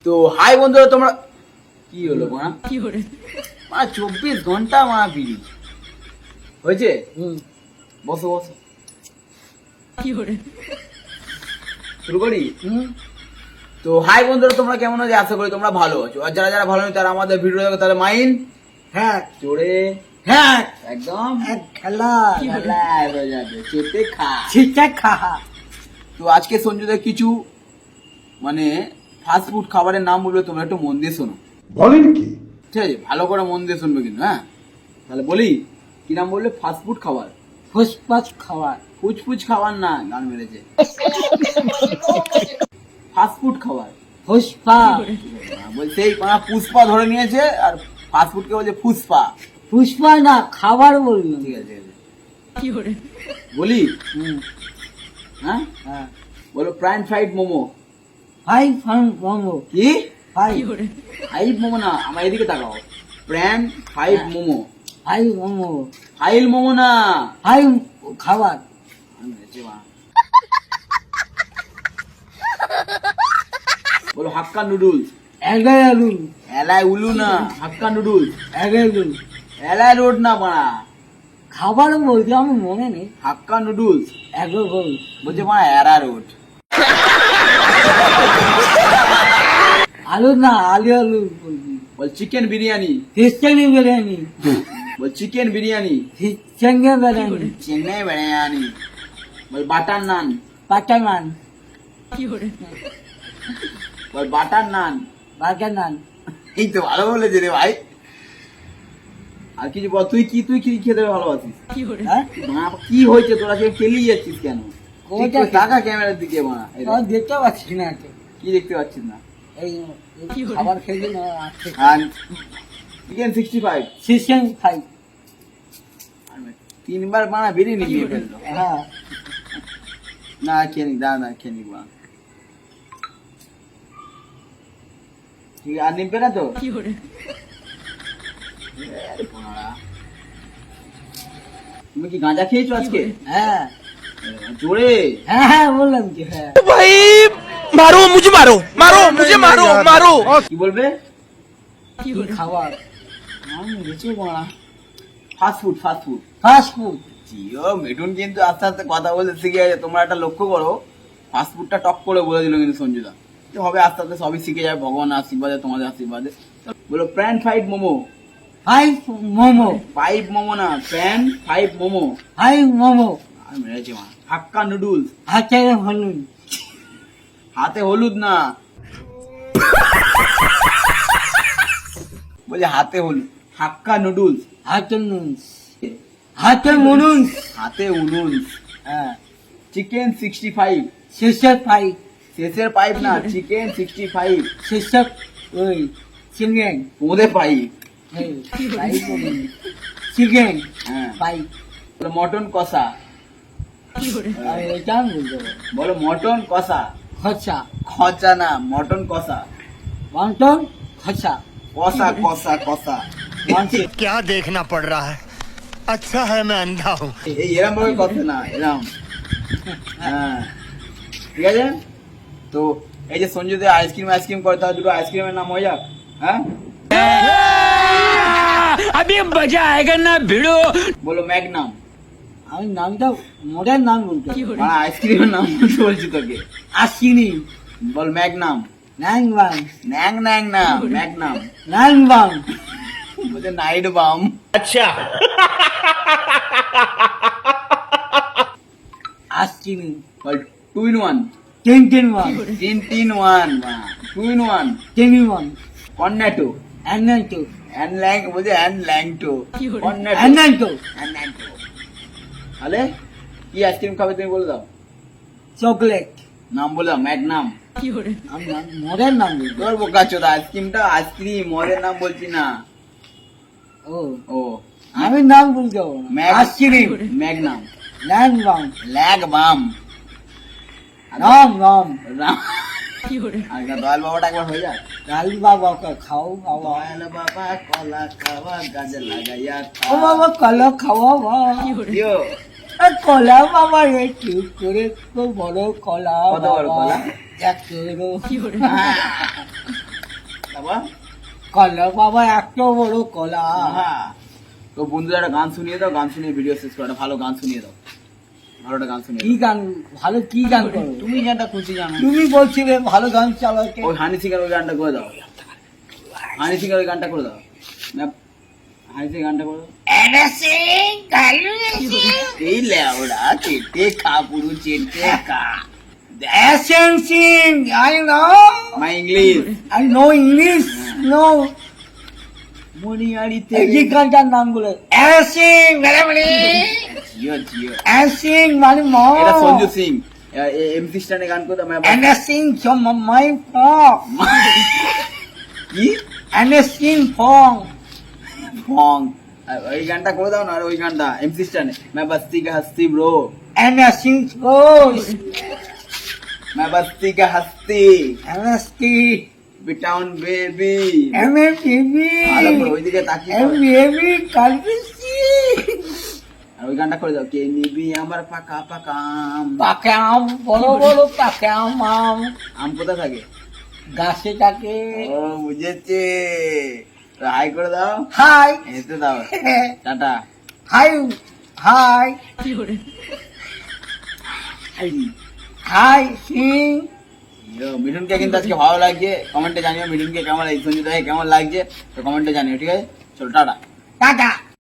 তো হাই বন্ধুরা, তোমরা কি হলো মানা 24 ঘন্টা মা বিড়ি হয়েছে। বসো বসো, শুরু করি। তো হাই বন্ধুরা, তোমরা কেমন আছো? আশা করি তোমরা ভালো আছো। আর যারা যারা ভালো নেই তারা আমাদের ভিডিও দেখো, তাহলে মাইন হ্যাঁ জোরে হ্যাঁ একদম খেলা খেলা হয়ে যাবে, চেপে খা ছিটে খা। তো আজকে সঞ্জুদের কিছু মানে ফাস্ট ফুড খাবারের নাম বলবে, তোমরা একটু মন দিয়ে শোনো। বলেন কি? ঠিক আছে, ভালো করে মন দিয়ে শুনবে কিন্তু। হ্যাঁ তাহলে বলি, কি নাম বললে? ফাস্ট ফুড খাবার, ফুসফাস খাবার, ফুচফুচ খাবার না, গান মেরেছে। ফাস্ট ফুড খাবার ফুসফা বলছে, এই মানে পুষ্পা ধরে নিয়েছে আর ফাস্ট ফুড কে বলছে ফুসপা। পুষ্পা না খাবার বললো। ঠিক আছে ঠিক আছে, বলি হ্যাঁ হ্যাঁ বলো প্রাণ ফ্রাইড মোমো। ফাই ফান মোমো কি ফাই ফাইভ মোমো না, আমার এদিকে তাকাও। প্রাণ ফাইভ মোমো, ফাই মোমো ফাইল মোমো না। ফাই খাবার আমি মেরেছি মা। বলো হাক্কা নুডলস। এগারো এলাই উলু না, হাক্কা নুডলস। 11 এলাই রোড না বাড়া, খাবার বলতে আমি মনে নেই। হাক্কা নুডলস 11 বলছে বাড়া এরা রোড। আলু না আলু আলু বলবি। বল চিকেন বিরিয়ানি। খ্রিস্টানি বিরিয়ানি, বল চিকেন বিরিয়ানি। চিংড়ি বিরিয়ানি, চেন্নাই বিরিয়ানি। বল বাটার নান। বাটার নান, বল বাটার নান। বাটার নান, এই তো ভালো বলেছে রে ভাই। আর কিছু বল, তুই কি খেতে ভালোবাসিস? হ্যাঁ মা, কি হয়েছে তোরা সে খেলিয়ে যাচ্ছিস কেন? ওইটা টাকা ক্যামেরার দিকে মা। আর দেখতে পাচ্ছি না তো। কি দেখতে পাচ্ছিস না? এই খাবার খেয়ে না আছে আর চিকেন 65 সিস্টেম খাই। তিনবার বানা বিরিয়ানি নিয়ে ফেললো। হ্যাঁ না খেয়ে নি, না খেয়ে নি বা। ঠিক আর নিবে না তো? আরে পোড়া। তুমি কি গাঁজা খেয়েছো আজকে? হ্যাঁ জোরে হ্যাঁ বললাম কি হ্যাঁ। भाई मारो मुझे मारो मारो मुझे मारो मारो কি বলবে? কি খাবার? আমি কিছু বলা। Fast food fast fast food. Jio Mithun কিন্তু আস্তে আস্তে কথা বলতে শিখে গেছে। তোমরা একটা লক্ষ্য করো, ফাস্ট ফুডটা টক করে বলে দিল কিন্তু সঞ্জুদা। তো হবে আস্তে আস্তে সবই শিখে যাবে, ভগবান আশীর্বাদে, তোমাদের আশীর্বাদে। বলো pan fried momo. Five momo, five momo না, pan five momo. Five momo, আমি মেরেছি মা। Hakka noodles. হাতে হলুদ, হাতে হলুদ না, বলছে হাতে হলুদ। Hakka noodles. হাতে নুনস, হাতে মুনুস, হাতে উনুন। হ্যাঁ চিকেন 65। শেষের ফাইভ, শেষের পাইপ না, চিকেন 65। শেষের ওই চিকেন, ওদের পাইপ। চিকেন হ্যাঁ ফাইভ। বলো মটন কষা। আর এটা আমি বলতে পারবো। বলো মটন কষা। খরচা, খচা না, মটন কষা। বন্টন খরচা, কষা কষা কষা। মাংসে क्या देखना पड़ रहा है अच्छा है मैं अंधा हूँ এই এরম ভাবে কথা না, এরম। হ্যাঁ ঠিক আছে। তো এই যে সঞ্জু দে আইসক্রিম করে, তার দুটো আইসক্রিমের নাম হয়ে যাক। হ্যাঁ अभी मजा आएगा ना भिड़ो বলো ম্যাগনাম। আমি নামটা মডার্ন নাম বলতে মানে আইসক্রিমের নাম বলতে বলছি তোকে। আসিনি বল ম্যাগনাম। ন্যাং বাং, ন্যাং ন্যাং না, ম্যাগনাম। ন্যাং বাং, বলছে নাইট বাম। আসিনি বল 2 in 1। Ten one, 3 1 2 in 1। Ten one, Cornetto. অ্যান্নাইটো, অ্যান ল্যাং বলছে অ্যান ল্যাংটো। কর্নেটো অ্যান্নাইটো, অ্যানাটো। তাহলে কি আইসক্রিম খাবে তুমি বলে দাও, চকলেট। নাম বলে দাও। ম্যাগনাম। আমি মডার্ন নাম বলতে। তোর বোকা চোদা, আইসক্রিমটা আইসক্রিম, মদের নাম বলছি না। ও ও আমি নাম বলতে পারবো না। Ice cream, Magnum. ন্যাং বাং, ল্যাগ বাম। রাম রাম, রাম। আর না, দয়াল বাবাটা একবার হয়ে যায়। লাল বাবাকে খাও বাবা, দয়াল বাবা কলা খাওয়া, গাছে লাগাইয়া ও বাবা কলা খাওয়া বা দিও। কলা বাবা একটু করে তো বড় কলা কত বড় বাবা, কলা? এক কিলো। বাবা কলা বাবা এত বড় কলা হ্যাঁ। তো বন্ধুরা একটা গান শুনিয়ে দাও, গান শুনিয়ে ভিডিও শেষ করো। একটা ভালো গান শুনিয়ে দাও, ভালো একটা গান শুনিয়ে কি দাও। গান ভালো কি গান করো তুমি যেটা খুশি জানো। তুমি বলছিলে ভালো গান চালাতে ওই হানি সিংয়ের ওই গানটা করে দাও, হানি সিংয়ের ওই গানটা করে দাও না, হানি সিং গানটা করে দাও। এই লেওড়া চেটে খা, পুরো চেটে খা। Sing, I know. My English I know English. No. মনিয়ারিতে এই গানটার নাম বলে Sing, জিও জিও। Sing মানে মা এটা সঞ্জু সিং, এমসি স্টানে গান করে দাও। And sing from my song. কি And sing song. ফং, ওই গানটা করে দাও না। আর ওই গানটা এমসি স্টানে, मैं बस्ती का हस्ती ब्रो, And sing goes. मैं बस्ती का हस्ती And sing. बिटाउन बेबी। And baby. ভালো করে ওইদিকে তাকিয়ে And করো। baby can't you see? আর ওই গানটা করে দাও, কে নিবি আমার পাকা পাকা আম। পাকে আম বড় বড় পাকে আম আম কোথায় থাকে? গাছে থাকে ও বুঝেছে। তো হাই করে দাও, হাই হেঁটে দাও, টাটা। হাই হাই হাই সিং মিঠুনকে কিন্তু আজকে ভালো লাগছে, কমেন্টে জানিও মিঠুনকে কেমন লাগছে, সঞ্জিত ভাই কেমন লাগছে, তো কমেন্টে জানিও, ঠিক আছে? চলো টাটা। টাটা